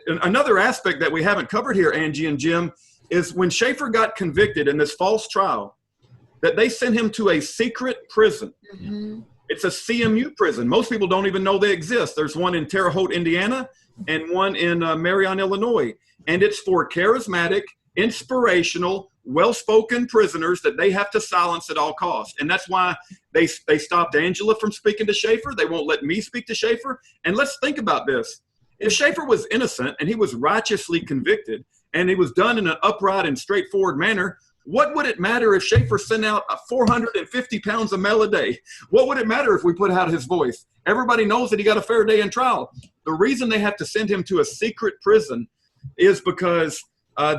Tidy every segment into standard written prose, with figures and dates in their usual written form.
another aspect that we haven't covered here, Angie and Jim, is when Schaeffer got convicted in this false trial, that they sent him to a secret prison. Mm-hmm. It's a CMU prison. Most people don't even know they exist. There's one in Terre Haute, Indiana, and one in Marion, Illinois. And it's for charismatic, inspirational, well-spoken prisoners that they have to silence at all costs. And that's why they stopped Angela from speaking to Schaeffer. They won't let me speak to Schaeffer. And let's think about this. If Schaeffer was innocent and he was righteously convicted and it was done in an upright and straightforward manner, what would it matter if Schaeffer sent out 450 pounds of mail a day? What would it matter if we put out his voice? Everybody knows that he got a fair day in trial. The reason they have to send him to a secret prison is because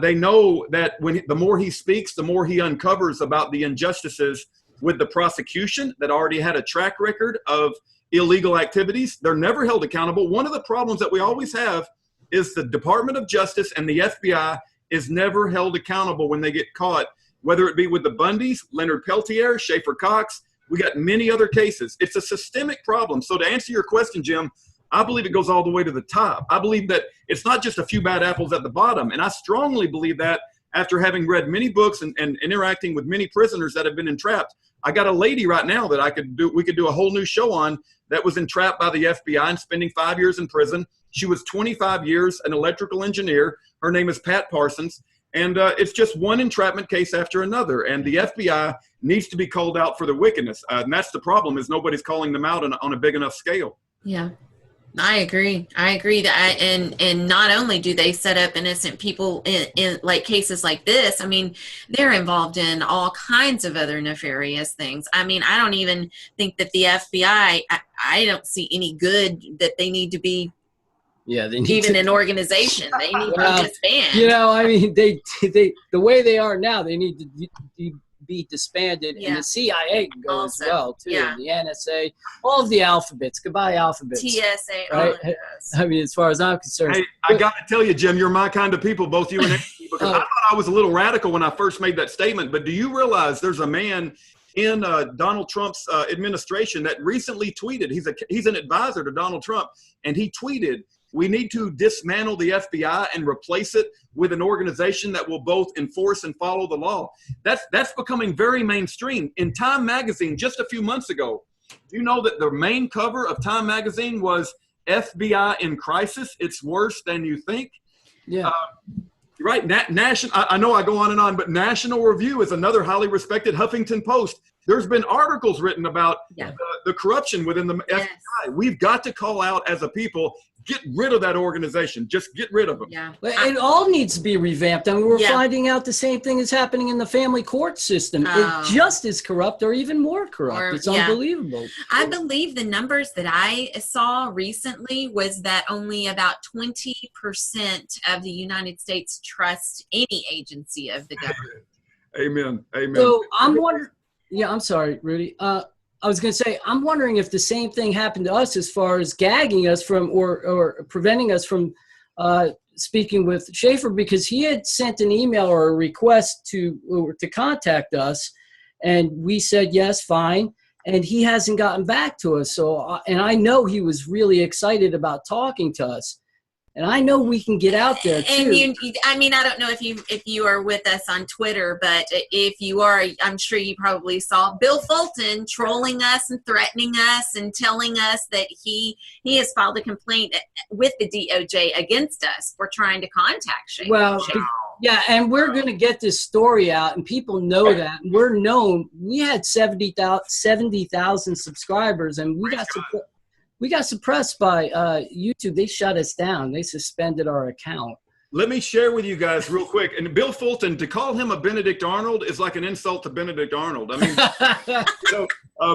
they know that the more he speaks, the more he uncovers about the injustices with the prosecution that already had a track record of illegal activities. They're never held accountable. One of the problems that we always have is the Department of Justice and the FBI is never held accountable when they get caught, whether it be with the Bundys, Leonard Peltier, Schaeffer Cox. We got many other cases. It's a systemic problem. So to answer your question, Jim, I believe it goes all the way to the top. I believe that it's not just a few bad apples at the bottom. And I strongly believe that after having read many books and interacting with many prisoners that have been entrapped. I got a lady right now that we could do a whole new show on that was entrapped by the FBI and spending 5 years in prison. She was 25 years, an electrical engineer. Her name is Pat Parsons. And it's just one entrapment case after another. And the FBI needs to be called out for their wickedness. And that's the problem, is nobody's calling them out on a big enough scale. Yeah. I agree that, and not only do they set up innocent people in like cases like this, I mean, they're involved in all kinds of other nefarious things. I mean, I don't even think that the FBI, I don't see any good that they need to be. Yeah, they need even an organization. They need to disband. You know, I mean, they the way they are now, they need to be disbanded, and the CIA can go also, as well too. Yeah. The NSA, all of the alphabets. Goodbye, alphabets. TSA, right? I mean, as far as I'm concerned. Hey, I got to tell you, Jim, you're my kind of people, both you and Andy, because I thought I was a little radical when I first made that statement. But do you realize there's a man in Donald Trump's administration that recently tweeted? He's an advisor to Donald Trump, and he tweeted, "We need to dismantle the FBI and replace it with an organization that will both enforce and follow the law." That's becoming very mainstream. In Time magazine just a few months ago, do you know that the main cover of Time magazine was FBI in crisis? It's worse than you think. Yeah. Right. I know I go on and on, but National Review is another highly respected. Huffington Post. There's been articles written about the corruption within the FBI. We've got to call out as a people, get rid of that organization. Just get rid of them. Yeah. It all needs to be revamped. I mean, we're finding out the same thing is happening in the family court system. It's just as corrupt or even more corrupt. It's unbelievable. I believe the numbers that I saw recently was that only about 20% of the United States trust any agency of the government. Amen. Amen. So I'm wondering. Yeah, I'm sorry, Rudy. I was going to say, I'm wondering if the same thing happened to us as far as gagging us from or preventing us from speaking with Schaeffer, because he had sent an email or a request to contact us, and we said, yes, fine. And he hasn't gotten back to us. So, and I know he was really excited about talking to us. And I know we can get out there too. And I mean, I don't know if you are with us on Twitter, but if you are, I'm sure you probably saw Bill Fulton trolling us and threatening us and telling us that he has filed a complaint with the DOJ against us for trying to contact Schaeffer. Well, yeah, and we're going to get this story out, and people know that. We're known. We had 70,000 subscribers, and we got suppressed by YouTube. They shut us down. They suspended our account. Let me share with you guys real quick. And Bill Fulton, to call him a Benedict Arnold is like an insult to Benedict Arnold. I mean,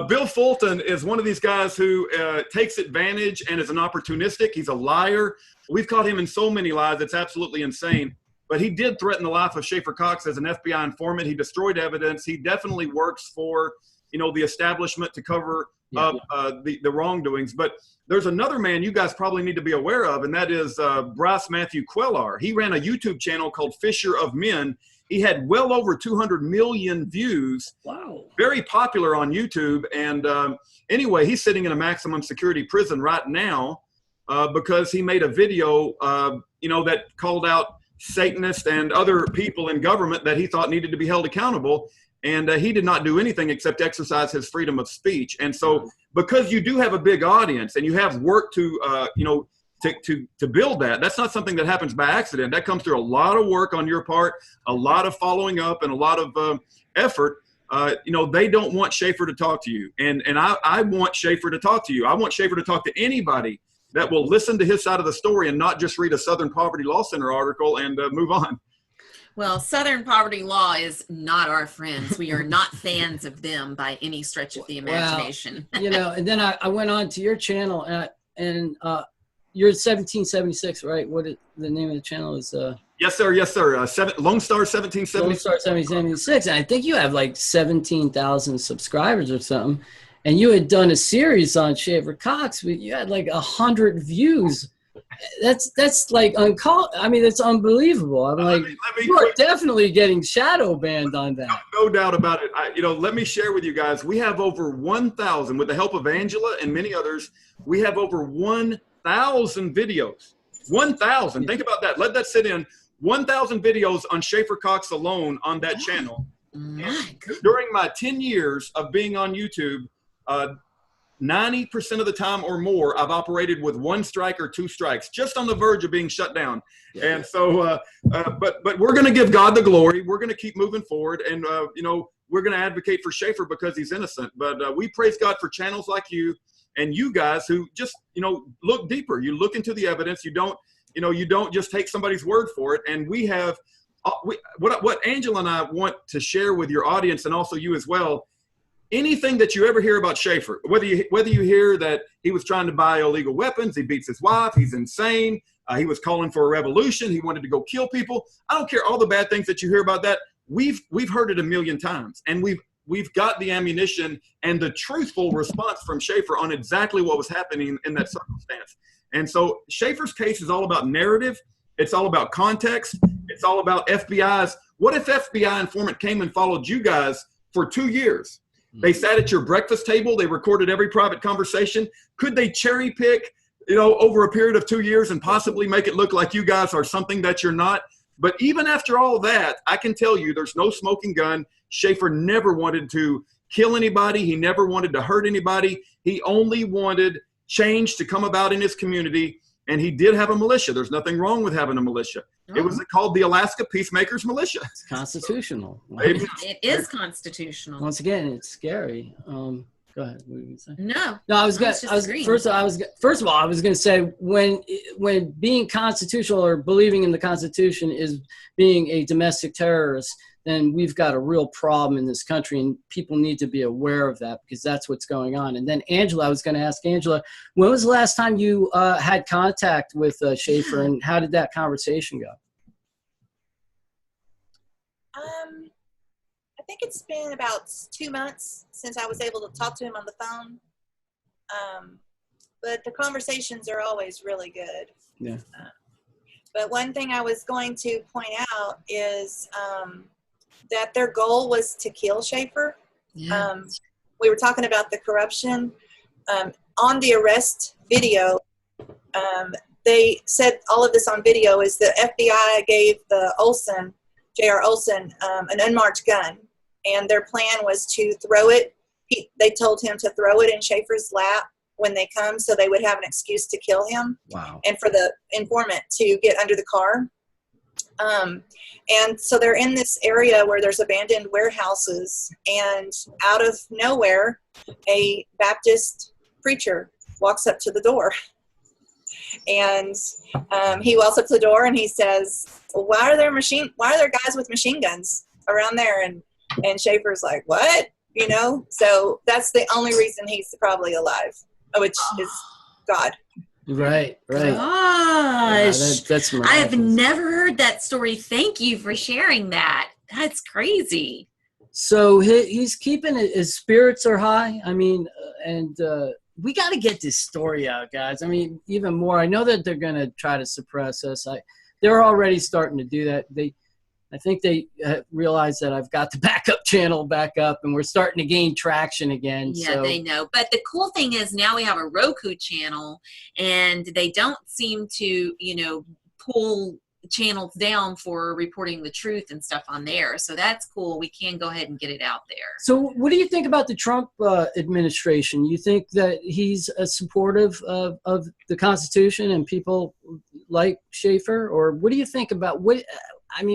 Bill Fulton is one of these guys who takes advantage and is an opportunistic. He's a liar. We've caught him in so many lies. It's absolutely insane. But he did threaten the life of Schaeffer Cox as an FBI informant. He destroyed evidence. He definitely works for, the establishment to cover the wrongdoings. But there's another man you guys probably need to be aware of, and that is Bryce Matthew Quellar. He ran a YouTube channel called Fisher of Men. He had well over 200 million views. Wow. Very popular on YouTube. And anyway, he's sitting in a maximum security prison right now. because he made a video, that called out Satanists and other people in government that he thought needed to be held accountable. And he did not do anything except exercise his freedom of speech. And so because you do have a big audience and you have work to build that, that's not something that happens by accident. That comes through a lot of work on your part, a lot of following up, and a lot of effort. They don't want Schaeffer to talk to you. And I want Schaeffer to talk to you. I want Schaeffer to talk to anybody that will listen to his side of the story and not just read a Southern Poverty Law Center article and move on. Well, Southern Poverty Law is not our friends. We are not fans of them by any stretch of the imagination. Well, and then I went on to your channel and you're 1776, right? What is the name of the channel is? Yes, sir. Yes, sir. Lone Star 1776. Lone Star 1776. And I think you have like 17,000 subscribers or something. And you had done a series on Schaeffer Cox. You had like 100 views. That's like that's unbelievable. I'm like, you are definitely getting shadow banned on that. No doubt about it. Let me share with you guys. We have over 1,000, with the help of Angela and many others. We have over 1,000 videos. 1,000. Think about that. Let that sit in. 1,000 videos on Schaeffer Cox alone on that channel. During my 10 years of being on YouTube, 90% of the time or more, I've operated with 1 strike or 2 strikes, just on the verge of being shut down. And so, but we're going to give God the glory. We're going to keep moving forward, and we're going to advocate for Schaeffer because he's innocent. But we praise God for channels like you and you guys who just look deeper. You look into the evidence. You don't just take somebody's word for it. And we have what Angela and I want to share with your audience, and also you as well. Anything that you ever hear about Schaeffer, whether you hear that he was trying to buy illegal weapons, he beats his wife, he's insane, he was calling for a revolution, he wanted to go kill people. I don't care all the bad things that you hear about that. We've heard it a million times, and we've got the ammunition and the truthful response from Schaeffer on exactly what was happening in that circumstance. And so Schaeffer's case is all about narrative. It's all about context. It's all about FBI's. What if FBI informant came and followed you guys for 2 years? They sat at your breakfast table. They recorded every private conversation. Could they cherry pick, over a period of 2 years and possibly make it look like you guys are something that you're not? But even after all that, I can tell you there's no smoking gun. Schaeffer never wanted to kill anybody. He never wanted to hurt anybody. He only wanted change to come about in his community. And he did have a militia. There's nothing wrong with having a militia. It was called the Alaska Peacemakers Militia. It's constitutional. It is constitutional. Once again, it's scary. Go ahead. What were you going to say? No, I was going to say when being constitutional or believing in the Constitution is being a domestic terrorist, then we've got a real problem in this country, and people need to be aware of that because that's what's going on. And then Angela, I was going to ask Angela, when was the last time you had contact with Schaeffer, and how did that conversation go? I think it's been about 2 months since I was able to talk to him on the phone. But the conversations are always really good. Yeah. But one thing I was going to point out is that their goal was to kill Schaeffer. Yeah. We were talking about the corruption. On the arrest video, they said all of this on video is the FBI gave the Olson, J.R. Olson, an unmarked gun. And their plan was to throw it. They told him to throw it in Schaeffer's lap when they come so they would have an excuse to kill him. Wow. And for the informant to get under the car. And so they're in this area where there's abandoned warehouses, and out of nowhere, a Baptist preacher walks up to the door. And he walks up to the door and he says, why are there guys with machine guns around there? And Schaeffer's like, what? So that's the only reason he's probably alive, which is God. Right. Gosh. Yeah, that's I have never heard that story. Thank you for sharing that. That's crazy. So he's keeping his spirits are high. I mean, and we got to get this story out, guys. I mean, even more. I know that they're going to try to suppress us. They're already starting to do that. I think they realize that I've got the backup channel back up, and we're starting to gain traction again. Yeah, so. they know. But the cool thing is now we have a Roku channel, and they don't seem to, pull channels down for reporting the truth and stuff on there. So that's cool. We can go ahead and get it out there. So what do you think about the Trump administration? You think that he's supportive of the Constitution and people like Schaeffer? Or what do you think about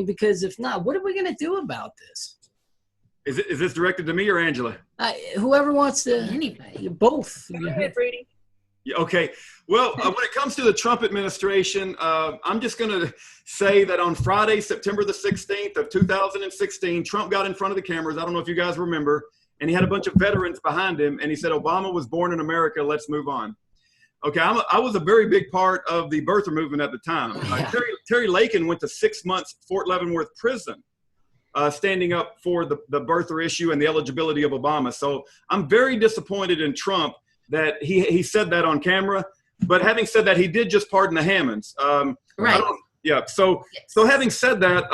because if not, what are we going to do about this? Is this directed to me or Angela? Whoever wants to. Anybody. Both. Go ahead, Rudy. Yeah, okay. Well, when it comes to the Trump administration, I'm just going to say that on Friday, September the 16th of 2016, Trump got in front of the cameras. I don't know if you guys remember, and he had a bunch of veterans behind him, and he said, "Obama was born in America. Let's move on." Okay, I was a very big part of the birther movement at the time. Terry Lakin went to 6 months Fort Leavenworth prison, standing up for the birther issue and the eligibility of Obama. So I'm very disappointed in Trump that he said that on camera. But having said that, he did just pardon the Hammonds. Right. Yeah. So having said that,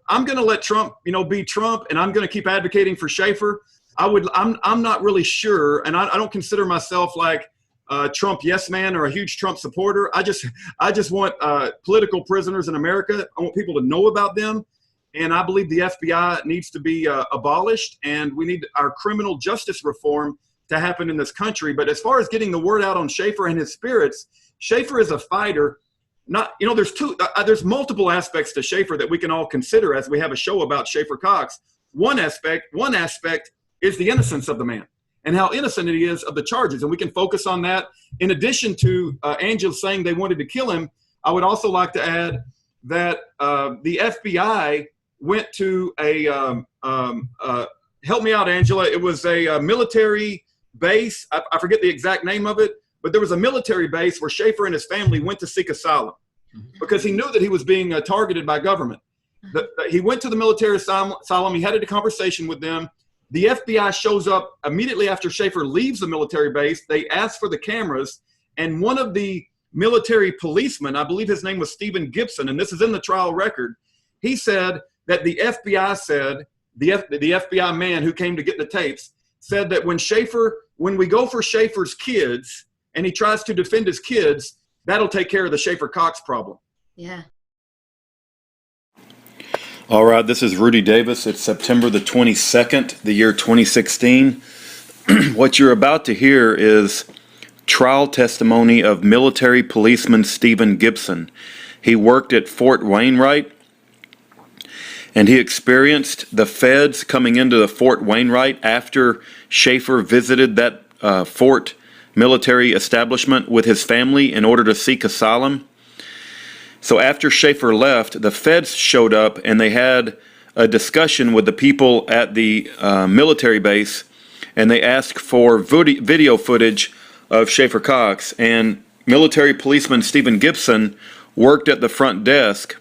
I'm going to let Trump, be Trump, and I'm going to keep advocating for Schaeffer. I'm not really sure, and I don't consider myself like Trump yes man or a huge Trump supporter. I just want political prisoners in America. I want people to know about them, and I believe the FBI needs to be abolished, and we need our criminal justice reform to happen in this country. But as far as getting the word out on Schaeffer and his spirits, Schaeffer is a fighter. There's multiple aspects to Schaeffer that we can all consider as we have a show about Schaeffer Cox. One aspect is the innocence of the man and how innocent he is of the charges. And we can focus on that. In addition to Angela saying they wanted to kill him, I would also like to add that the FBI went to help me out, Angela. It was a military base. I forget the exact name of it, but there was a military base where Schaeffer and his family went to seek asylum because he knew that he was being targeted by government. He went to the military asylum. He had a conversation with them. The FBI shows up immediately after Schaeffer leaves the military base. They ask for the cameras, and one of the military policemen, I believe his name was Stephen Gibson, and this is in the trial record, he said that the FBI man who came to get the tapes said that when we go for Schaeffer's kids and he tries to defend his kids, that'll take care of the Schaeffer Cox problem. Yeah. All right, this is Rudy Davis. It's September the 22nd, the year 2016. What you're about to hear is trial testimony of military policeman Stephen Gibson. He worked at Fort Wainwright, and he experienced the feds coming into the Fort Wainwright after Schaeffer visited that fort military establishment with his family in order to seek asylum. So after Schaeffer left, the feds showed up and they had a discussion with the people at the military base, and they asked for video footage of Schaeffer Cox. And military policeman Stephen Gibson worked at the front desk.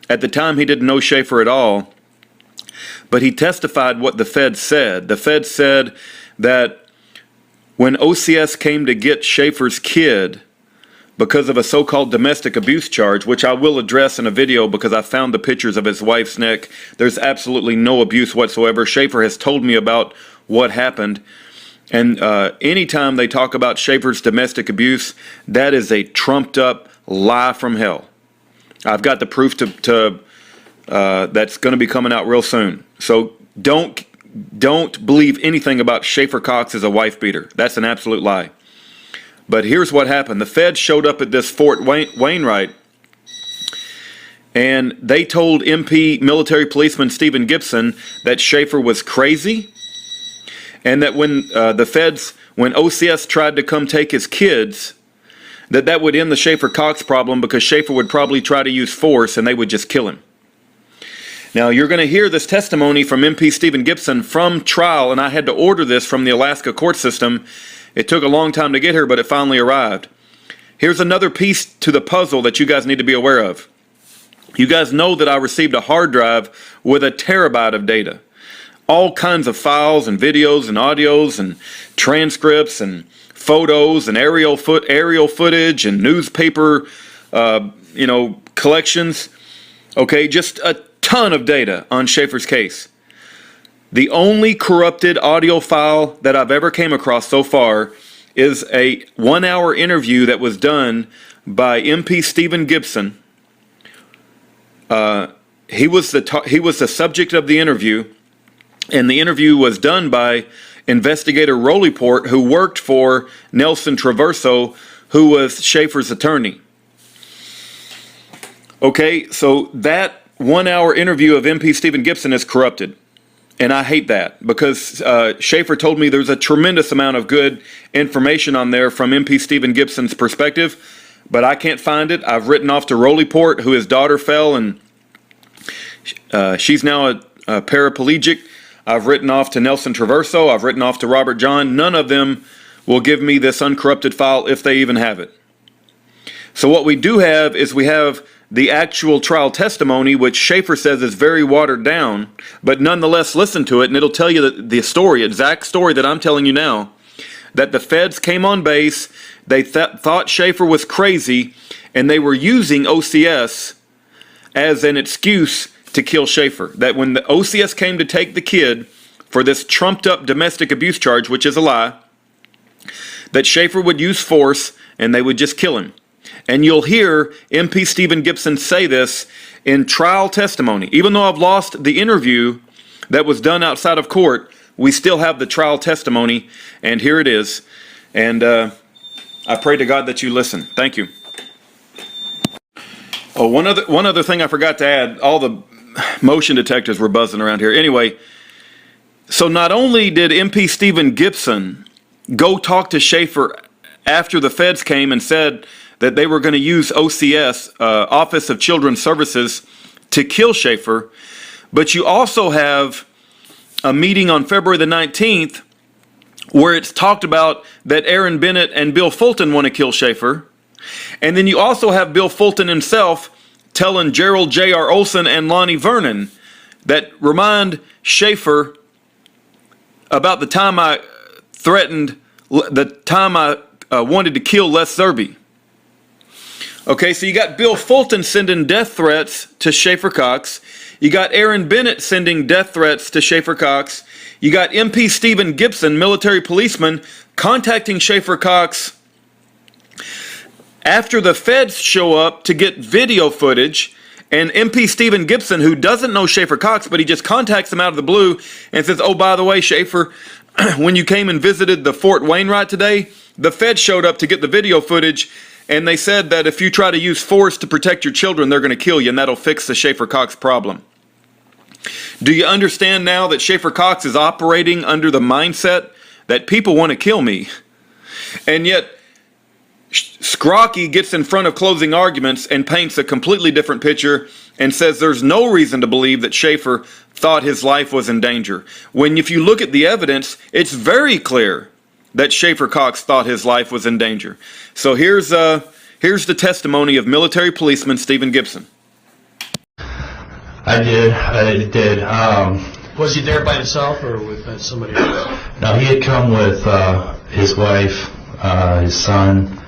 At the time, he didn't know Schaeffer at all, but he testified what the feds said. The feds said that when OCS came to get Schaeffer's kid because of a so-called domestic abuse charge, which I will address in a video because I found the pictures of his wife's neck, there's absolutely no abuse whatsoever. Schaeffer has told me about what happened. And anytime they talk about Schaeffer's domestic abuse, that is a trumped-up lie from hell. I've got the proof that's going to be coming out real soon. So don't believe anything about Schaeffer Cox as a wife beater. That's an absolute lie. But here's what happened. The feds showed up at this Fort Wainwright, and they told MP military policeman Stephen Gibson that Schaeffer was crazy, and that when when OCS tried to come take his kids, that would end the Schaeffer Cox problem because Schaeffer would probably try to use force and they would just kill him. Now, you're going to hear this testimony from MP Stephen Gibson from trial, and I had to order this from the Alaska court system. It took a long time to get here, but it finally arrived. Here's another piece to the puzzle that you guys need to be aware of. You guys know that I received a hard drive with a terabyte of data. All kinds of files and videos and audios and transcripts and photos and aerial footage and newspaper, collections. Okay, just a ton of data on Schaeffer's case. The only corrupted audio file that I've ever came across so far is a 1-hour interview that was done by MP Stephen Gibson. He was the subject of the interview, and the interview was done by investigator Rolliport, who worked for Nelson Traverso, who was Schaeffer's attorney. Okay, so that 1-hour interview of MP Stephen Gibson is corrupted. And I hate that, because Schaeffer told me there's a tremendous amount of good information on there from MP Stephen Gibson's perspective, but I can't find it. I've written off to Rolliport, who his daughter fell, and she's now a paraplegic. I've written off to Nelson Traverso. I've written off to Robert John. None of them will give me this uncorrupted file if they even have it. So what we do have is we have the actual trial testimony, which Schaeffer says is very watered down, but nonetheless listen to it and it'll tell you the story, exact story that I'm telling you now, that the feds came on base, they thought Schaeffer was crazy, and they were using OCS as an excuse to kill Schaeffer. That when the OCS came to take the kid for this trumped up domestic abuse charge, which is a lie, that Schaeffer would use force and they would just kill him. And you'll hear MP Stephen Gibson say this in trial testimony. Even though I've lost the interview that was done outside of court, we still have the trial testimony, and here it is. And I pray to God that you listen. Thank you. Oh, one other thing I forgot to add. All the motion detectors were buzzing around here. Anyway, so not only did MP Stephen Gibson go talk to Schaeffer after the feds came and said that they were going to use OCS, Office of Children's Services, to kill Schaeffer, but you also have a meeting on February the 19th where it's talked about that Aaron Bennett and Bill Fulton want to kill Schaeffer. And then you also have Bill Fulton himself telling Gerald J.R. Olson and Lonnie Vernon that remind Schaeffer about the time I threatened, the time I wanted to kill Les Zerbe. Okay, so you got Bill Fulton sending death threats to Schaeffer Cox. You got Aaron Bennett sending death threats to Schaeffer Cox. You got MP Stephen Gibson, military policeman, contacting Schaeffer Cox after the feds show up to get video footage. And MP Stephen Gibson, who doesn't know Schaeffer Cox, but he just contacts him out of the blue and says, oh, by the way, Schaeffer, when you came and visited the Fort Wainwright today, the feds showed up to get the video footage, and they said that if you try to use force to protect your children, they're going to kill you, and that'll fix the Schaeffer Cox problem. Do you understand now that Schaeffer Cox is operating under the mindset that people want to kill me? And yet, Scrocky gets in front of closing arguments and paints a completely different picture and says there's no reason to believe that Schaeffer thought his life was in danger. When if you look at the evidence, it's very clear that Schaeffer Cox thought his life was in danger. So here's the testimony of military policeman Stephen Gibson. I did. Was he there by himself or with somebody else? No, he had come with his wife, his son,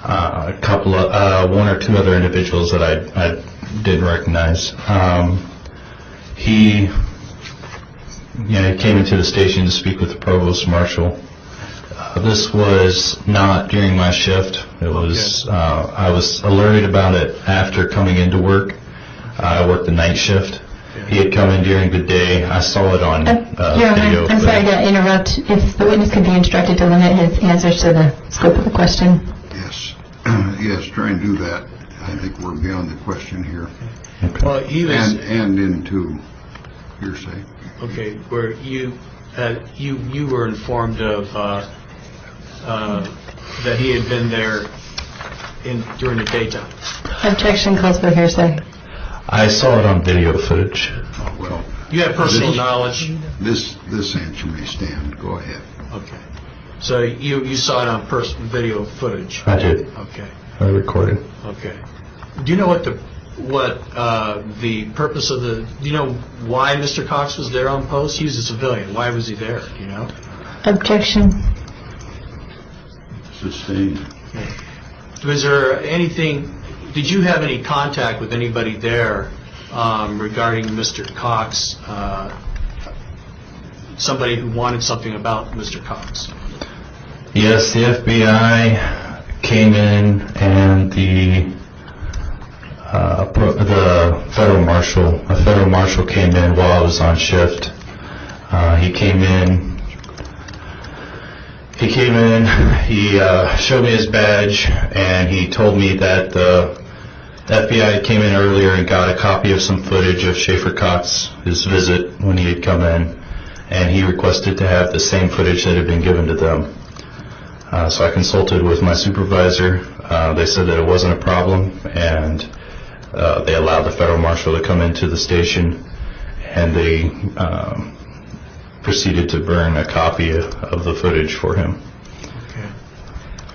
a couple of one or two other individuals that I didn't recognize. He came into the station to speak with the provost marshal. This was not during my shift. It was I was alerted about it after coming into work. I worked the night shift. He had come in during the day. I saw it on video. I'm sorry to interrupt. If the witness could be instructed to limit his answers to the scope of the question. Yes. Yes, try and do that. I think we're beyond the question here. Okay. Well, he was, and into hearsay. okay, where you were informed of that he had been there during the daytime. Objection calls for hearsay. I saw it on video footage. Oh, well, You have personal knowledge. this answer may stand. Go ahead. Okay. So you saw it on video footage. I did. Okay. I recorded. Okay. Do you know what the purpose of do you know why Mr. Cox was there on post? He was a civilian. Why was he there? Do you know? Objection. Sustained. Was there anything? Did you have any contact with anybody there regarding Mr. Cox, somebody who wanted something about Mr. Cox. Yes, the FBI came in, and the federal marshal came in while I was on shift. He came in, he showed me his badge, and he told me that the FBI came in earlier and got a copy of some footage of Schaeffer Cox, his visit when he had come in, and he requested to have the same footage that had been given to them. So I consulted with my supervisor. They said that it wasn't a problem, and they allowed the federal marshal to come into the station, and they proceeded to burn a copy of the footage for him. Okay.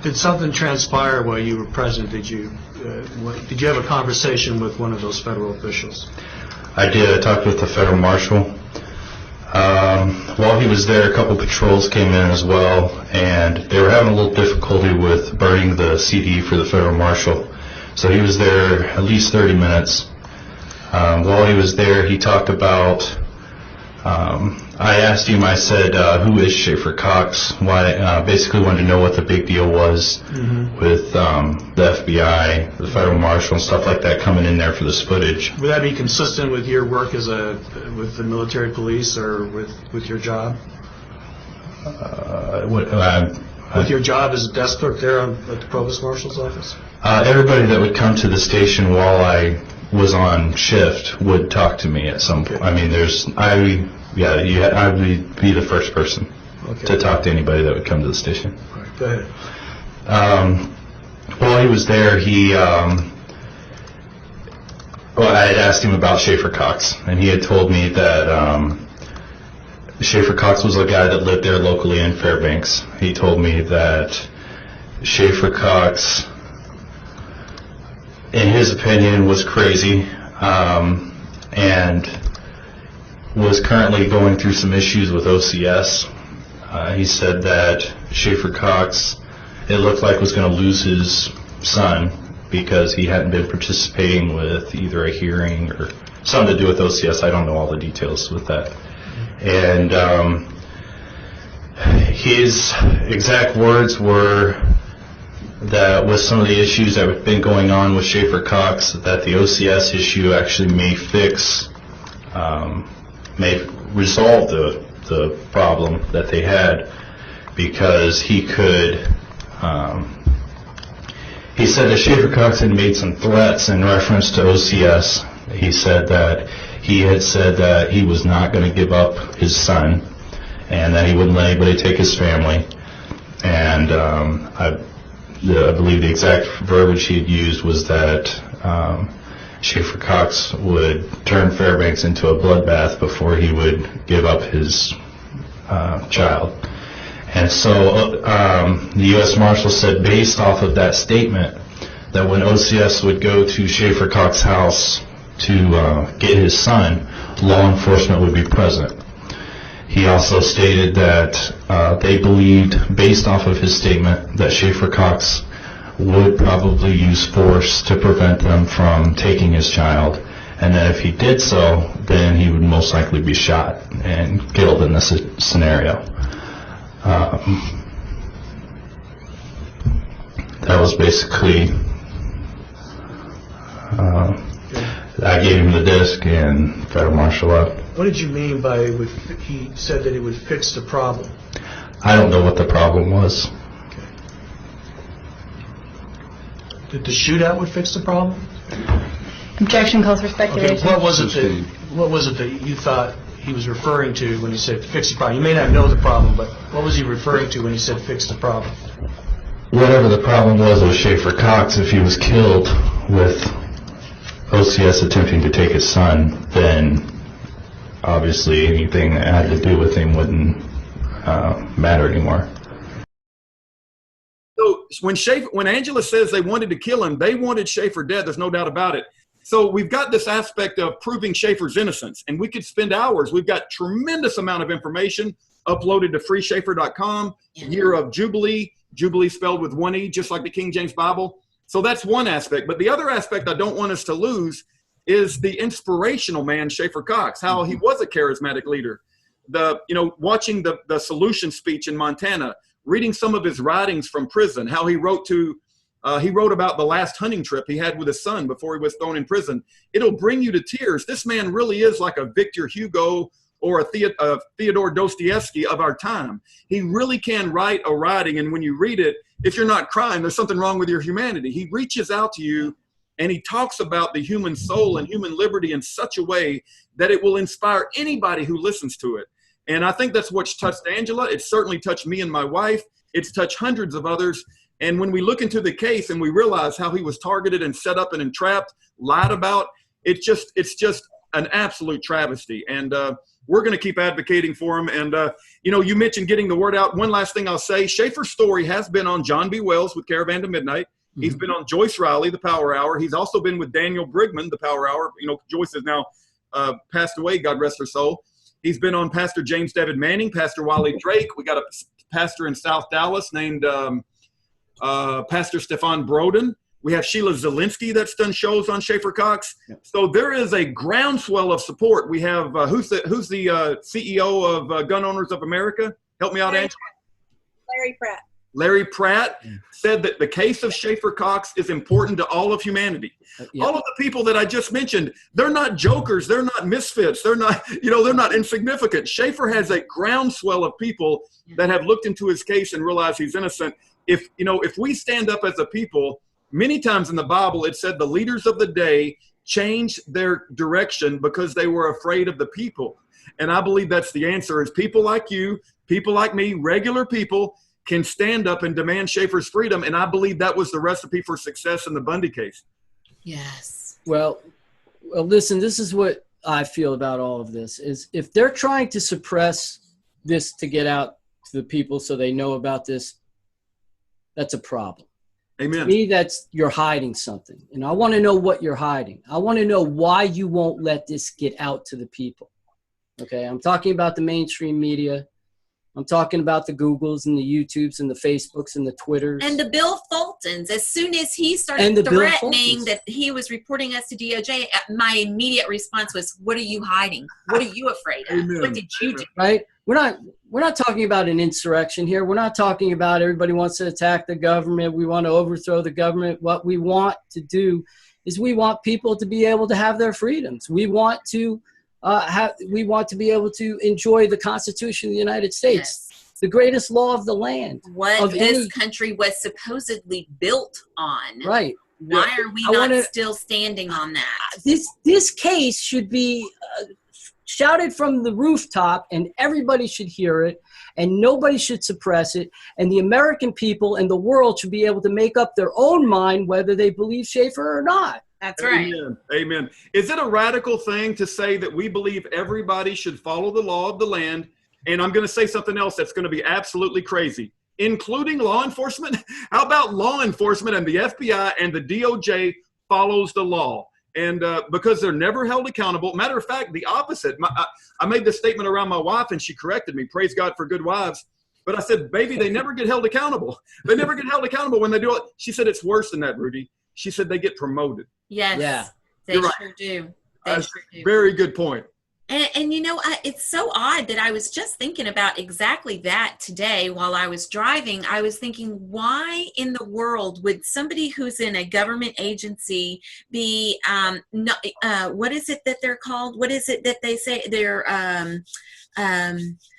Did something transpire while you were present? Did you have a conversation with one of those federal officials? I did. I talked with the federal marshal. While he was there, a couple patrols came in as well, and they were having a little difficulty with burning the CD for the federal marshal. So he was there at least 30 minutes. While he was there, he talked about, I asked him, I said, who is Schaeffer Cox? Why? Basically wanted to know what the big deal was with the FBI, the federal marshal, and stuff like that coming in there for this footage. Would that be consistent with your work with the military police or with your job? With your job as a desk clerk there at the provost marshal's office? Everybody that would come to the station while I was on shift would talk to me at some point. I mean, I would be the first person to talk to anybody that would come to the station. All right, go ahead. While he was there, I had asked him about Schaeffer Cox, and he had told me that Schaeffer Cox was a guy that lived there locally in Fairbanks. He told me that Schaeffer Cox, in his opinion, was crazy, and was currently going through some issues with OCS. He said that Schaeffer Cox, it looked like, was going to lose his son because he hadn't been participating with either a hearing or something to do with OCS. I don't know all the details with that. And his exact words were that with some of the issues that have been going on with Schaeffer Cox, that the OCS issue actually may resolve the problem that they had, because he could, he said that Schaeffer Cox had made some threats in reference to OCS. He said that he had said that he was not going to give up his son, and that he wouldn't let anybody take his family. And I believe the exact verbiage he had used was that Schaeffer Cox would turn Fairbanks into a bloodbath before he would give up his child. And so the U.S. Marshal said, based off of that statement, that when OCS would go to Schaeffer Cox's house to get his son, law enforcement would be present. He also stated that they believed, based off of his statement, that Schaeffer Cox would probably use force to prevent them from taking his child, and that if he did so, then he would most likely be shot and killed in this scenario. That was basically, I gave him the disc and federal marshal up. What did you mean by he said that it would fix the problem? I don't know what the problem was. Okay. That the shootout would fix the problem? Objection calls for speculation. Okay, what was it that you thought he was referring to when he said fix the problem? You may not know the problem, but what was he referring to when he said fix the problem? Whatever the problem was with Schaeffer Cox, if he was killed with OCS attempting to take his son, then obviously anything that had to do with him wouldn't matter anymore. So when Angela says they wanted to kill him, they wanted Schaeffer dead. There's no doubt about it. So we've got this aspect of proving Schaeffer's innocence, and we could spend hours. We've got tremendous amount of information uploaded to freeschaeffer.com, year of Jubilee, Jubilee spelled with one E, just like the King James Bible. So that's one aspect. But the other aspect I don't want us to lose is the inspirational man, Schaeffer Cox, how he was a charismatic leader. Watching the solution speech in Montana, reading some of his writings from prison, how he wrote about the last hunting trip he had with his son before he was thrown in prison. It'll bring you to tears. This man really is like a Victor Hugo or a Theodore Dostoevsky of our time. He really can write a writing, and when you read it, if you're not crying, there's something wrong with your humanity. He reaches out to you, and he talks about the human soul and human liberty in such a way that it will inspire anybody who listens to it. And I think that's what's touched Angela. It's certainly touched me and my wife. It's touched hundreds of others. And when we look into the case and we realize how he was targeted and set up and entrapped, lied about, it's just an absolute travesty. And we're going to keep advocating for him. And, you mentioned getting the word out. One last thing I'll say, Schaeffer's story has been on John B. Wells with Caravan to Midnight. Mm-hmm. He's been on Joyce Riley, the Power Hour. He's also been with Daniel Brigman, the Power Hour. Joyce is now passed away, God rest her soul. He's been on Pastor James David Manning, Pastor Wiley Drake. We got a pastor in South Dallas named Pastor Stefan Broden. We have Sheila Zielinski that's done shows on Schaeffer Cox. Yeah. So there is a groundswell of support. We have who's the CEO of Gun Owners of America? Help me out, Angela. Larry Pratt. Larry Pratt said that the case of Schaeffer Cox is important to all of humanity. Yeah. All of the people that I just mentioned, they're not jokers. They're not misfits. They're not, they're not insignificant. Schaeffer has a groundswell of people that have looked into his case and realized he's innocent. If we stand up as a people, many times in the Bible, it said the leaders of the day changed their direction because they were afraid of the people. And I believe that's the answer is people like you, people like me, regular people can stand up and demand Schaeffer's freedom. And I believe that was the recipe for success in the Bundy case. Yes. Well, listen, this is what I feel about all of this is if they're trying to suppress this to get out to the people so they know about this, that's a problem. Amen. To me, you're hiding something. And I want to know what you're hiding. I want to know why you won't let this get out to the people. Okay, I'm talking about the mainstream media. I'm talking about the Googles and the YouTubes and the Facebooks and the Twitters. And the Bill Fultons. As soon as he started threatening that he was reporting us to DOJ, my immediate response was, what are you hiding? What are you afraid of? Amen. What did you do? Right? We're not talking about an insurrection here. We're not talking about everybody wants to attack the government. We want to overthrow the government. What we want to do is we want people to be able to have their freedoms. We want to be able to enjoy the Constitution of the United States, yes. The greatest law of the land. What this country was supposedly built on. Right. Why are we not still standing on that? This case should be shouted from the rooftop, and everybody should hear it, and nobody should suppress it, and the American people and the world should be able to make up their own mind whether they believe Schaeffer or not. That's right. Amen. Amen. Is it a radical thing to say that we believe everybody should follow the law of the land? And I'm going to say something else that's going to be absolutely crazy, including law enforcement. How about law enforcement and the FBI and the DOJ follows the law? And because they're never held accountable. Matter of fact, the opposite. I made this statement around my wife, and she corrected me. Praise God for good wives. But I said, baby, they never get held accountable. They never get held accountable when they do it. She said, it's worse than that, Rudy. She said they get promoted. Yes, yeah. They You're sure right. do. Very good point. And it's so odd that I was just thinking about exactly that today while I was driving. I was thinking, why in the world would somebody who's in a government agency be, what is it that they're called? What is it that they say? They're,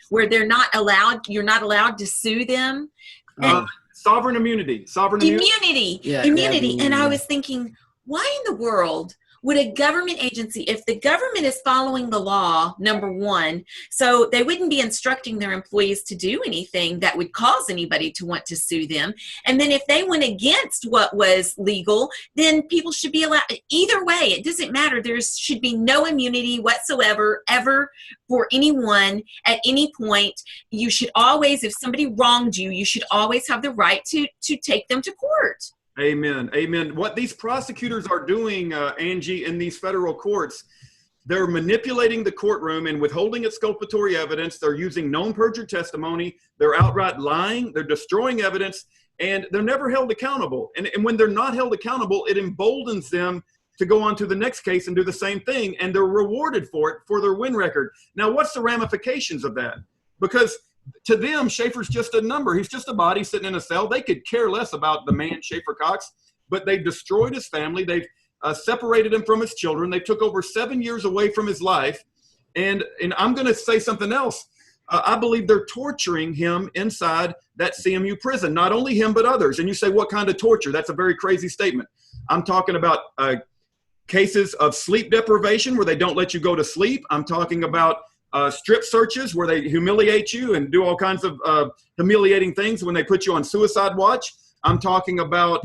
where they're not allowed, you're not allowed to sue them. Sovereign immunity. Immunity. Yeah, immunity. And I was thinking, why in the world would a government agency, if the government is following the law, number one, so they wouldn't be instructing their employees to do anything that would cause anybody to want to sue them. And then if they went against what was legal, then people should be allowed. Either way, it doesn't matter. There should be no immunity whatsoever, ever, for anyone at any point. You should always, if somebody wronged you, you should always have the right to take them to court. Amen. Amen. What these prosecutors are doing, Angie, in these federal courts, they're manipulating the courtroom and withholding exculpatory evidence. They're using known perjured testimony. They're outright lying. They're destroying evidence, and they're never held accountable. And when they're not held accountable, it emboldens them to go on to the next case and do the same thing, and they're rewarded for it, for their win record. Now, what's the ramifications of that? Because to them, Schaeffer's just a number. He's just a body sitting in a cell. They could care less about the man, Schaeffer Cox, but they've destroyed his family. They've separated him from his children. They took over 7 years away from his life. And I'm going to say something else. I believe they're torturing him inside that CMU prison, not only him, but others. And you say, what kind of torture? That's a very crazy statement. I'm talking about cases of sleep deprivation where they don't let you go to sleep. I'm talking about strip searches where they humiliate you and do all kinds of humiliating things when they put you on suicide watch. I'm talking about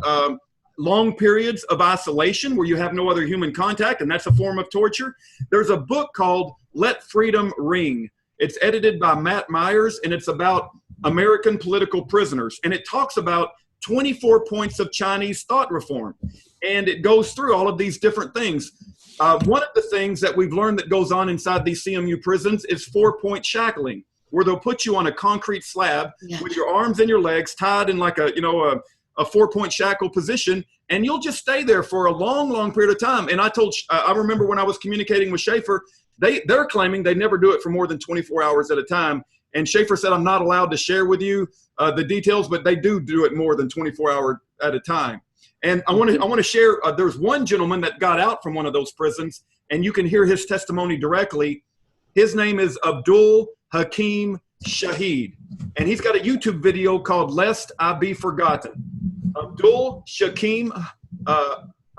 long periods of isolation where you have no other human contact, and that's a form of torture. There's a book called Let Freedom Ring. It's edited by Matt Myers, and it's about American political prisoners. And it talks about 24 points of Chinese thought reform. And it goes through all of these different things. One of the things that we've learned that goes on inside these CMU prisons is 4-point shackling, where they'll put you on a concrete slab with your arms and your legs tied in like a 4-point shackle position, and you'll just stay there for a long, long period of time. And I remember when I was communicating with Schaeffer, they're claiming they never do it for more than 24 hours at a time. And Schaeffer said, I'm not allowed to share with you the details, but they do it more than 24 hours at a time. And I want to share, there's one gentleman that got out from one of those prisons, and you can hear his testimony directly. His name is Abdul Hakim Shahid, and he's got a YouTube video called Lest I Be Forgotten. Abdul Hakim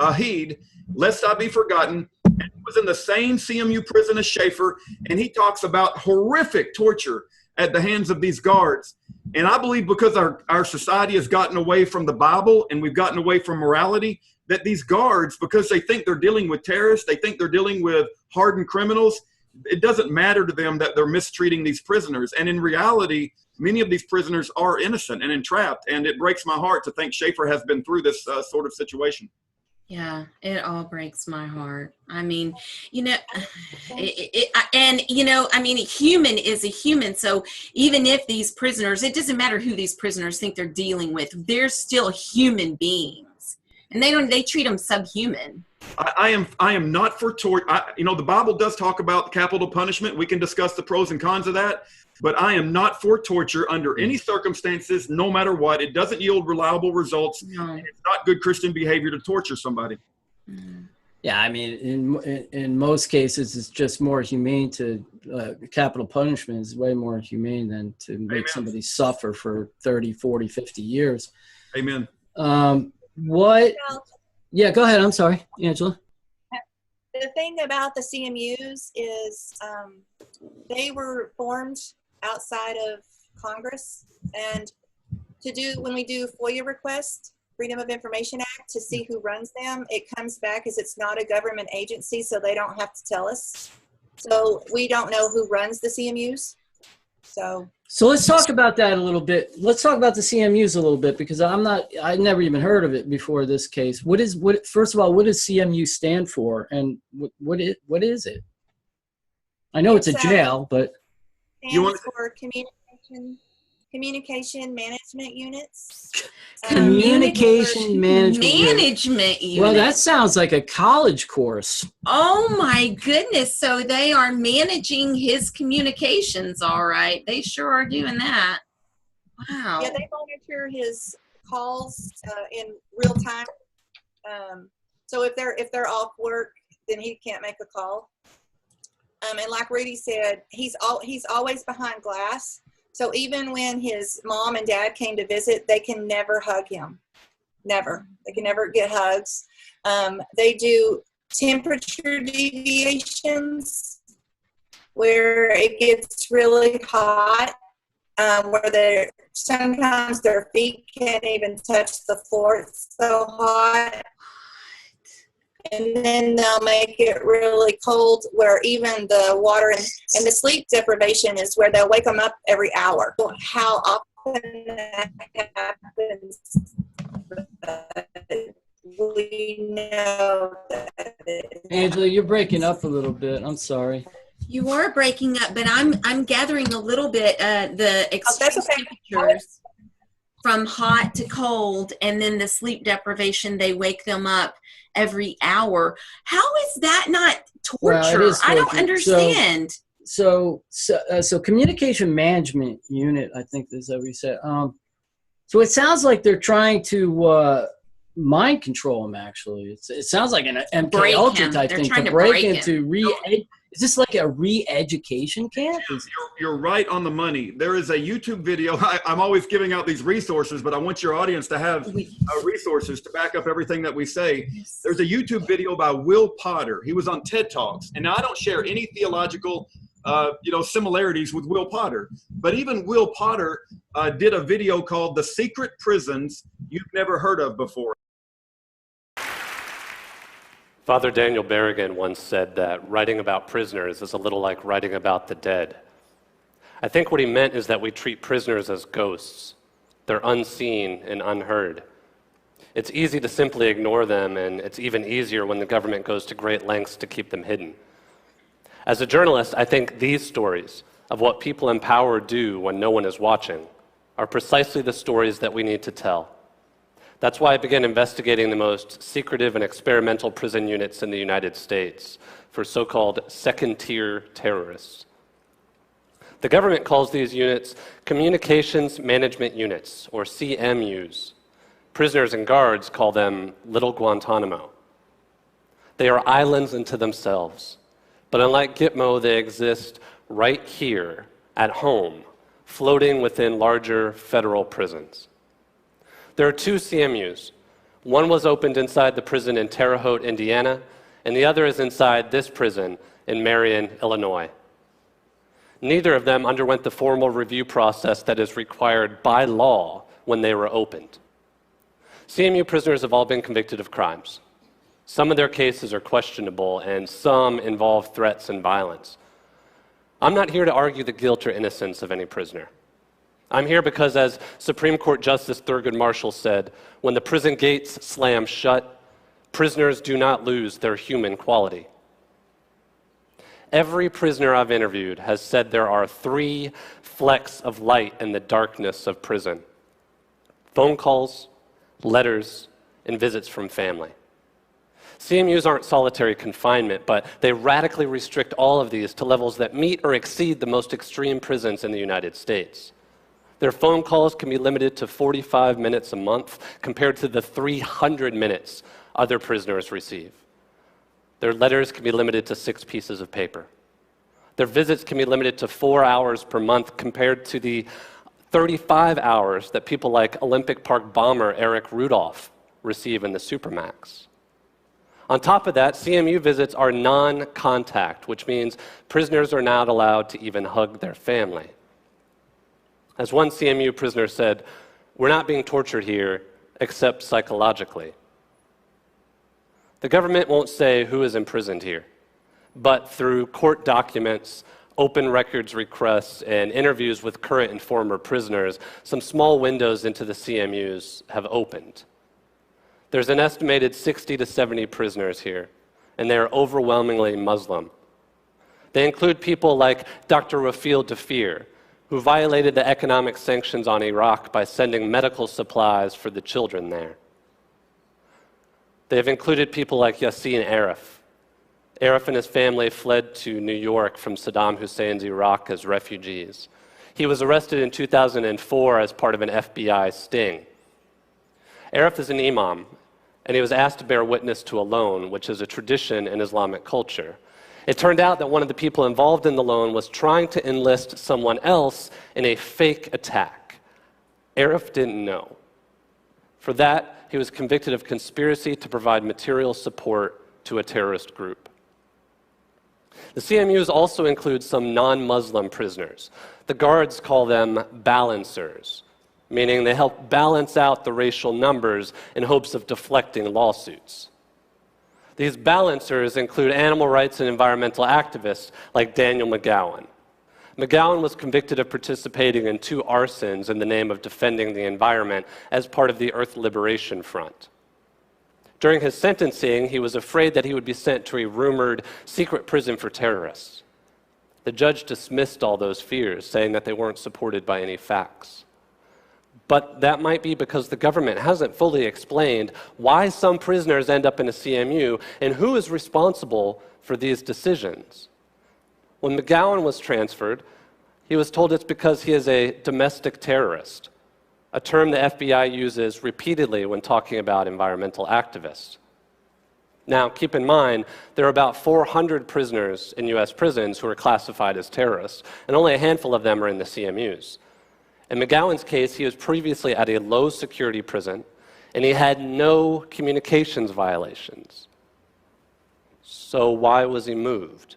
Shahid, Lest I Be Forgotten, and he was in the same CMU prison as Schaeffer, and he talks about horrific torture at the hands of these guards. And I believe because our society has gotten away from the Bible and we've gotten away from morality, that these guards, because they think they're dealing with terrorists, they think they're dealing with hardened criminals, it doesn't matter to them that they're mistreating these prisoners. And in reality, many of these prisoners are innocent and entrapped. And it breaks my heart to think Schaeffer has been through this sort of situation. Yeah, it all breaks my heart. I mean, human is a human. So even if these prisoners, it doesn't matter who these prisoners think they're dealing with, they're still human beings, and they treat them subhuman. I am not for torture. The Bible does talk about capital punishment. We can discuss the pros and cons of that. But I am not for torture under any circumstances, no matter what. It doesn't yield reliable results. No. It's not good Christian behavior to torture somebody. Yeah, I mean, in most cases, it's just more humane to capital punishment is way more humane than to make somebody suffer for 30, 40, 50 years. Amen. Yeah, go ahead. I'm sorry, Angela. The thing about the CMUs is they were formed outside of Congress, and when we do FOIA requests, Freedom of Information Act, to see who runs them, it comes back as it's not a government agency, so they don't have to tell us. So we don't know who runs the CMUs. So let's talk about that a little bit. Let's talk about the CMUs a little bit, because I never even heard of it before this case. First of all, what does CMU stand for, and what is it? I know it's a jail, but stands for Communication Management Units. Communication Management Units. Well, that sounds like a college course. Oh my goodness. So they are managing his communications, all right. They sure are doing that. Wow. Yeah, they monitor his calls in real time. So if they're off work, then he can't make a call. And like Rudy said, he's always behind glass. So even when his mom and dad came to visit, they can never hug him. Never. They can never get hugs. They do temperature deviations where it gets really hot, where sometimes their feet can't even touch the floor. It's so hot. And then they'll make it really cold where even the water and the sleep deprivation is where they'll wake them up every hour. How often that happens, we know that Angela, you're breaking up a little bit. I'm sorry. You are breaking up, but I'm gathering a little bit the extreme temperatures from hot to cold, and then the sleep deprivation, they wake them up every hour. How is that not torture? Well, it is I don't torture. understand. So communication management unit, I think is what we said. So it sounds like they're trying to mind control him. Actually, it sounds like an MK Ultra type thing to break into Is this like a re-education camp? You're right on the money. There is a YouTube video. I'm always giving out these resources, but I want your audience to have resources to back up everything that we say. There's a YouTube video by Will Potter. He was on TED Talks. And now I don't share any theological similarities with Will Potter. But even Will Potter did a video called The Secret Prisons You've Never Heard of Before. Father Daniel Berrigan once said that writing about prisoners is a little like writing about the dead. I think what he meant is that we treat prisoners as ghosts. They're unseen and unheard. It's easy to simply ignore them, and it's even easier when the government goes to great lengths to keep them hidden. As a journalist, I think these stories of what people in power do when no one is watching are precisely the stories that we need to tell. That's why I began investigating the most secretive and experimental prison units in the United States for so-called second-tier terrorists. The government calls these units Communications Management Units, or CMUs. Prisoners and guards call them Little Guantanamo. They are islands unto themselves, but unlike Gitmo, they exist right here, at home, floating within larger federal prisons. There are two CMUs. One was opened inside the prison in Terre Haute, Indiana, and the other is inside this prison in Marion, Illinois. Neither of them underwent the formal review process that is required by law when they were opened. CMU prisoners have all been convicted of crimes. Some of their cases are questionable, and some involve threats and violence. I'm not here to argue the guilt or innocence of any prisoner. I'm here because, as Supreme Court Justice Thurgood Marshall said, when the prison gates slam shut, prisoners do not lose their human quality. Every prisoner I've interviewed has said there are 3 flecks of light in the darkness of prison: phone calls, letters, and visits from family. CMUs aren't solitary confinement, but they radically restrict all of these to levels that meet or exceed the most extreme prisons in the United States. Their phone calls can be limited to 45 minutes a month compared to the 300 minutes other prisoners receive. Their letters can be limited to 6 pieces of paper. Their visits can be limited to 4 hours per month compared to the 35 hours that people like Olympic Park bomber Eric Rudolph receive in the Supermax. On top of that, CMU visits are non-contact, which means prisoners are not allowed to even hug their family. As one CMU prisoner said, "We're not being tortured here, except psychologically." The government won't say who is imprisoned here, but through court documents, open records requests, and interviews with current and former prisoners, some small windows into the CMUs have opened. There's an estimated 60 to 70 prisoners here, and they are overwhelmingly Muslim. They include people like Dr. Rafeel Dafir, who violated the economic sanctions on Iraq by sending medical supplies for the children there. They have included people like Yassin Arif. Arif and his family fled to New York from Saddam Hussein's Iraq as refugees. He was arrested in 2004 as part of an FBI sting. Arif is an imam, and he was asked to bear witness to a loan, which is a tradition in Islamic culture. It turned out that one of the people involved in the loan was trying to enlist someone else in a fake attack. Arif didn't know. For that, he was convicted of conspiracy to provide material support to a terrorist group. The CMUs also include some non-Muslim prisoners. The guards call them balancers, meaning they help balance out the racial numbers in hopes of deflecting lawsuits. These balancers include animal rights and environmental activists like Daniel McGowan. McGowan was convicted of participating in 2 arsons in the name of defending the environment as part of the Earth Liberation Front. During his sentencing, he was afraid that he would be sent to a rumored secret prison for terrorists. The judge dismissed all those fears, saying that they weren't supported by any facts. But that might be because the government hasn't fully explained why some prisoners end up in a CMU and who is responsible for these decisions. When McGowan was transferred, he was told it's because he is a domestic terrorist, a term the FBI uses repeatedly when talking about environmental activists. Now, keep in mind, there are about 400 prisoners in U.S. prisons who are classified as terrorists, and only a handful of them are in the CMUs. In McGowan's case, he was previously at a low-security prison, and he had no communications violations. So why was he moved?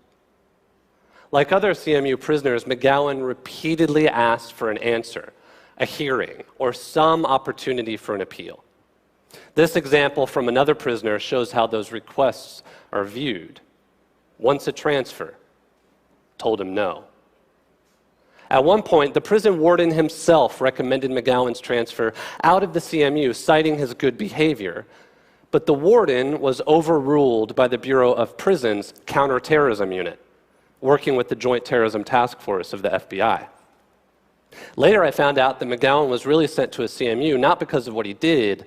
Like other CMU prisoners, McGowan repeatedly asked for an answer, a hearing, or some opportunity for an appeal. This example from another prisoner shows how those requests are viewed. Once a transfer, told him no. At one point, the prison warden himself recommended McGowan's transfer out of the CMU, citing his good behavior. But the warden was overruled by the Bureau of Prisons Counterterrorism Unit, working with the Joint Terrorism Task Force of the FBI. Later, I found out that McGowan was really sent to a CMU not because of what he did,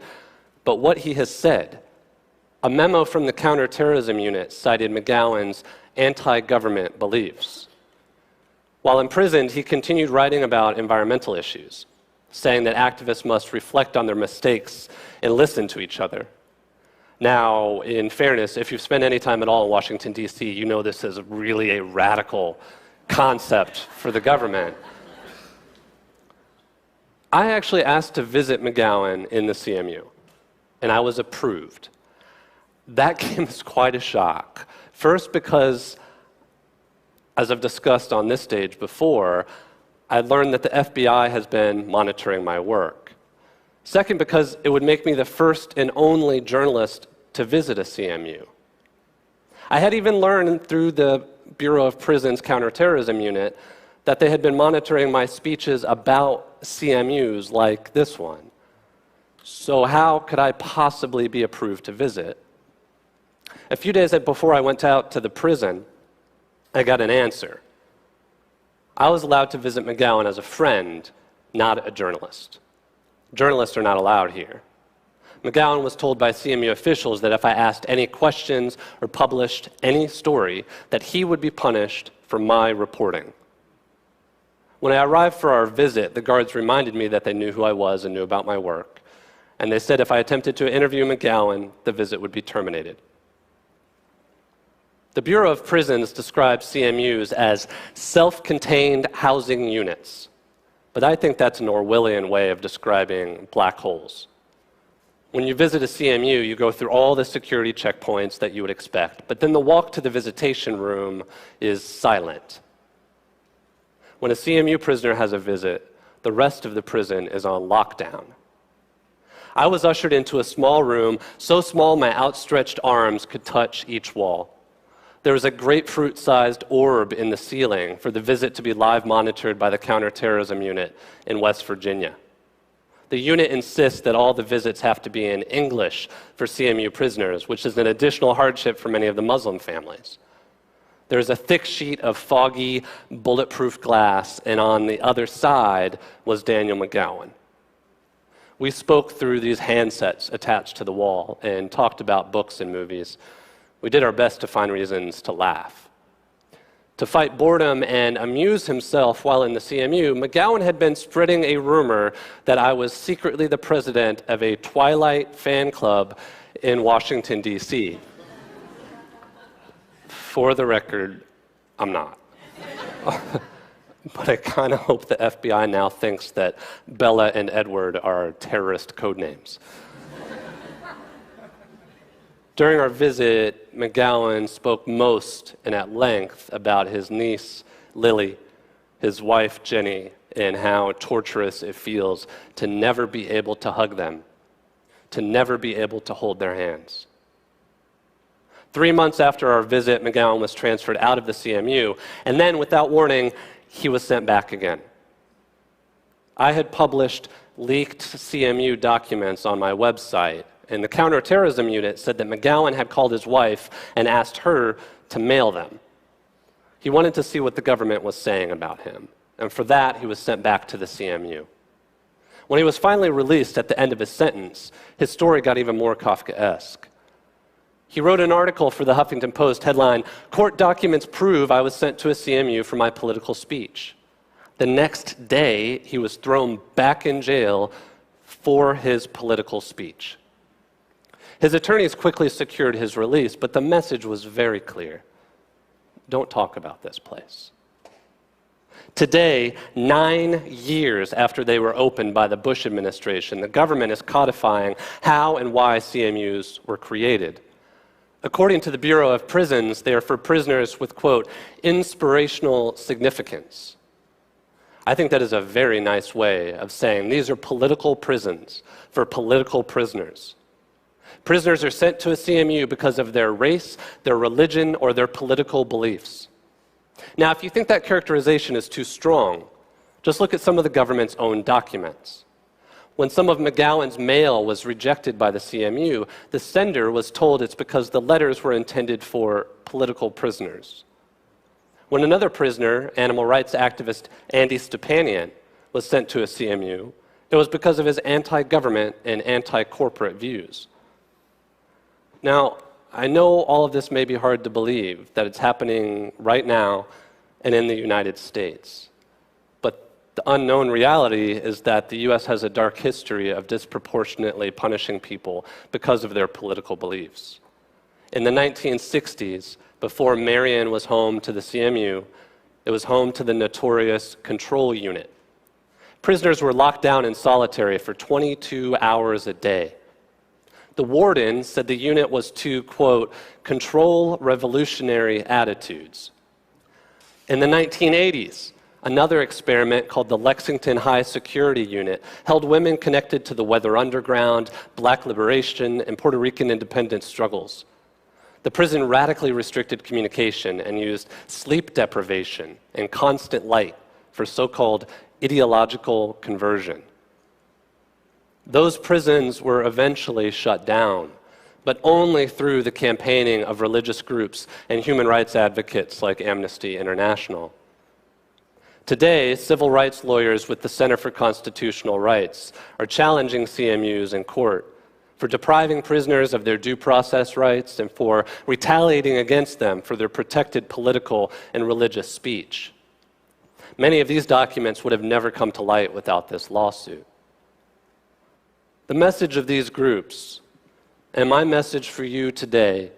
but what he has said. A memo from the Counterterrorism Unit cited McGowan's anti-government beliefs. While imprisoned, he continued writing about environmental issues, saying that activists must reflect on their mistakes and listen to each other. Now, in fairness, if you've spent any time at all in Washington, D.C., you know this is really a radical concept for the government. I actually asked to visit McGowan in the CMU, and I was approved. That came as quite a shock. First, because, as I've discussed on this stage before, I learned that the FBI has been monitoring my work. Second, because it would make me the first and only journalist to visit a CMU. I had even learned through the Bureau of Prisons Counterterrorism Unit that they had been monitoring my speeches about CMUs like this one. So how could I possibly be approved to visit? A few days before I went out to the prison, I got an answer. I was allowed to visit McGowan as a friend, not a journalist. Journalists are not allowed here. McGowan was told by CMU officials that if I asked any questions or published any story, that he would be punished for my reporting. When I arrived for our visit, the guards reminded me that they knew who I was and knew about my work, and they said if I attempted to interview McGowan, the visit would be terminated. The Bureau of Prisons describes CMUs as self-contained housing units, but I think that's an Orwellian way of describing black holes. When you visit a CMU, you go through all the security checkpoints that you would expect, but then the walk to the visitation room is silent. When a CMU prisoner has a visit, the rest of the prison is on lockdown. I was ushered into a small room, so small my outstretched arms could touch each wall. There was a grapefruit-sized orb in the ceiling for the visit to be live monitored by the Counterterrorism Unit in West Virginia. The unit insists that all the visits have to be in English for CMU prisoners, which is an additional hardship for many of the Muslim families. There's a thick sheet of foggy, bulletproof glass, and on the other side was Daniel McGowan. We spoke through these handsets attached to the wall and talked about books and movies. We did our best to find reasons to laugh. To fight boredom and amuse himself while in the CMU, McGowan had been spreading a rumor that I was secretly the president of a Twilight fan club in Washington, D.C. For the record, I'm not. But I kind of hope the FBI now thinks that Bella and Edward are terrorist code names. During our visit, McGowan spoke most and at length about his niece, Lily, his wife, Jenny, and how torturous it feels to never be able to hug them, to never be able to hold their hands. 3 months after our visit, McGowan was transferred out of the CMU, and then, without warning, he was sent back again. I had published leaked CMU documents on my website, and the Counterterrorism Unit said that McGowan had called his wife and asked her to mail them. He wanted to see what the government was saying about him, and for that, he was sent back to the CMU. When he was finally released at the end of his sentence, his story got even more Kafkaesque. He wrote an article for the Huffington Post headline, "Court documents prove I was sent to a CMU for my political speech." The next day, he was thrown back in jail for his political speech. His attorneys quickly secured his release, but the message was very clear. Don't talk about this place. Today, 9 years after they were opened by the Bush administration, the government is codifying how and why CMUs were created. According to the Bureau of Prisons, they are for prisoners with, quote, inspirational significance. I think that is a very nice way of saying these are political prisons for political prisoners. Prisoners are sent to a CMU because of their race, their religion, or their political beliefs. Now, if you think that characterization is too strong, just look at some of the government's own documents. When some of McGowan's mail was rejected by the CMU, the sender was told it's because the letters were intended for political prisoners. When another prisoner, animal rights activist Andy Stepanian, was sent to a CMU, it was because of his anti-government and anti-corporate views. Now, I know all of this may be hard to believe, that it's happening right now and in the United States. But the unknown reality is that the U.S. has a dark history of disproportionately punishing people because of their political beliefs. In the 1960s, before Marion was home to the CMU, it was home to the notorious Control Unit. Prisoners were locked down in solitary for 22 hours a day. The warden said the unit was to, quote, control revolutionary attitudes. In the 1980s, another experiment called the Lexington High Security Unit held women connected to the Weather Underground, Black liberation, and Puerto Rican independence struggles. The prison radically restricted communication and used sleep deprivation and constant light for so-called ideological conversion. Those prisons were eventually shut down, but only through the campaigning of religious groups and human rights advocates like Amnesty International. Today, civil rights lawyers with the Center for Constitutional Rights are challenging CMUs in court for depriving prisoners of their due process rights and for retaliating against them for their protected political and religious speech. Many of these documents would have never come to light without this lawsuit. The message of these groups, and my message for you today,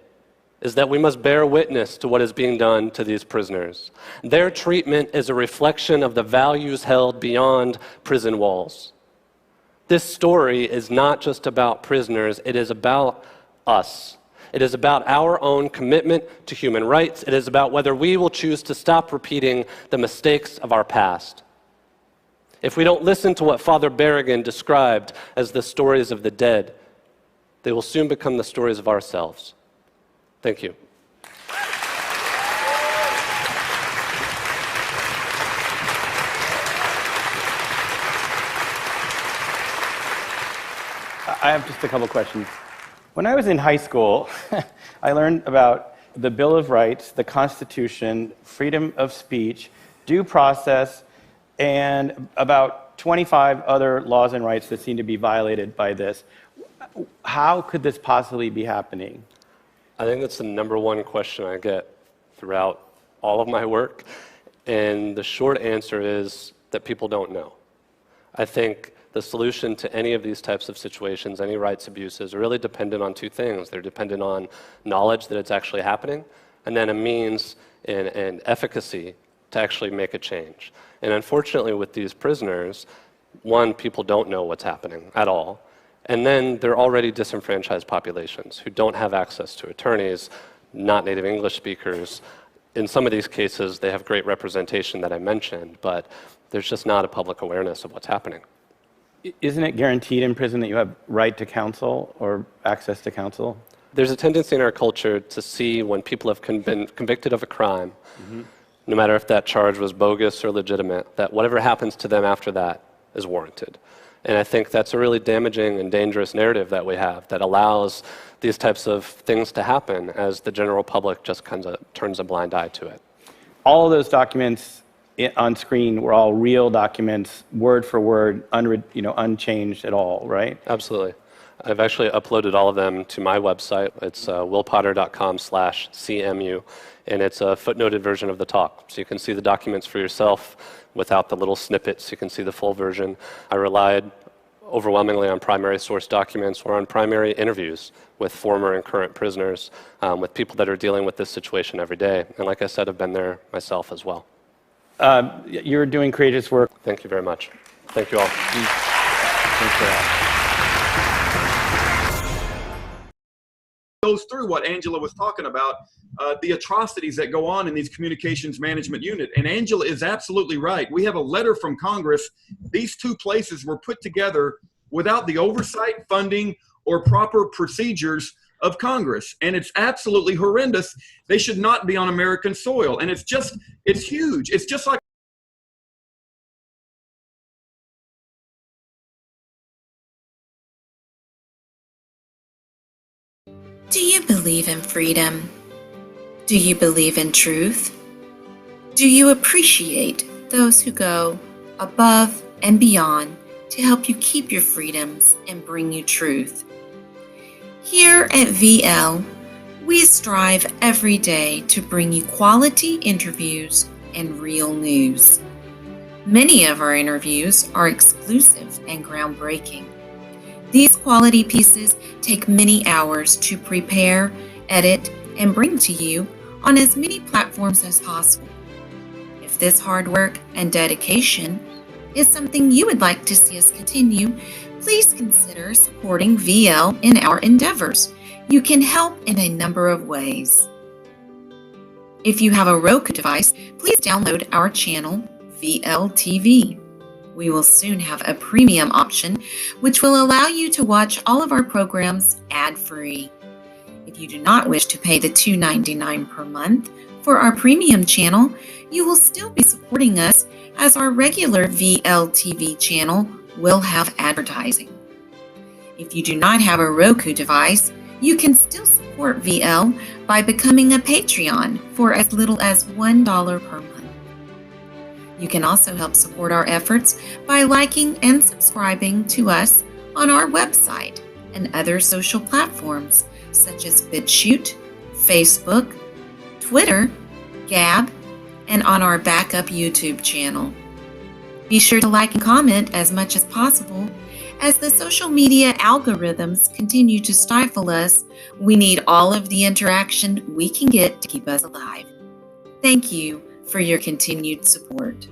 is that we must bear witness to what is being done to these prisoners. Their treatment is a reflection of the values held beyond prison walls. This story is not just about prisoners, it is about us. It is about our own commitment to human rights. It is about whether we will choose to stop repeating the mistakes of our past. If we don't listen to what Father Berrigan described as the stories of the dead, they will soon become the stories of ourselves. Thank you. I have just a couple questions. When I was in high school, I learned about the Bill of Rights, the Constitution, freedom of speech, due process, and about 25 other laws and rights that seem to be violated by this. How could this possibly be happening? I think that's the number one question I get throughout all of my work, and the short answer is that people don't know. I think the solution to any of these types of situations, any rights abuses, are really dependent on two things. They're dependent on knowledge that it's actually happening, and then a means and efficacy to actually make a change. And unfortunately with these prisoners, one, people don't know what's happening at all, and then they're already disenfranchised populations who don't have access to attorneys, not native English speakers. In some of these cases, they have great representation that I mentioned, but there's just not a public awareness of what's happening. Isn't it guaranteed in prison that you have right to counsel or access to counsel? There's a tendency in our culture to see when people have been convicted of a crime, no matter if that charge was bogus or legitimate, that whatever happens to them after that is warranted. And I think that's a really damaging and dangerous narrative that we have that allows these types of things to happen as the general public just kind of turns a blind eye to it. All of those documents on screen were all real documents, word for word, unchanged at all, right? Absolutely. I've actually uploaded all of them to my website. It's willpotter.com/CMU, and it's a footnoted version of the talk. So you can see the documents for yourself without the little snippets. You can see the full version. I relied overwhelmingly on primary source documents or on primary interviews with former and current prisoners, with people that are dealing with this situation every day. And like I said, I've been there myself as well. You're doing courageous work. Thank you very much. Thank you all. Thanks for that. Goes through what Angela was talking about, the atrocities that go on in these communications management unit. And Angela is absolutely right. We have a letter from Congress. These two places were put together without the oversight, funding, or proper procedures of Congress. And it's absolutely horrendous. They should not be on American soil. And it's huge. It's just like Do you believe in freedom? Do you believe in truth? Do you appreciate those who go above and beyond to help you keep your freedoms and bring you truth? Here at VL, we strive every day to bring you quality interviews and real news. Many of our interviews are exclusive and groundbreaking. These quality pieces take many hours to prepare, edit, and bring to you on as many platforms as possible. If this hard work and dedication is something you would like to see us continue, please consider supporting VL in our endeavors. You can help in a number of ways. If you have a Roku device, please download our channel, VL TV. We will soon have a premium option, which will allow you to watch all of our programs ad-free. If you do not wish to pay the $2.99 per month for our premium channel, you will still be supporting us, as our regular VL TV channel will have advertising. If you do not have a Roku device, you can still support VL by becoming a Patreon for as little as $1 per month. You can also help support our efforts by liking and subscribing to us on our website and other social platforms such as BitChute, Facebook, Twitter, Gab, and on our backup YouTube channel. Be sure to like and comment as much as possible. As the social media algorithms continue to stifle us, we need all of the interaction we can get to keep us alive. Thank you for your continued support.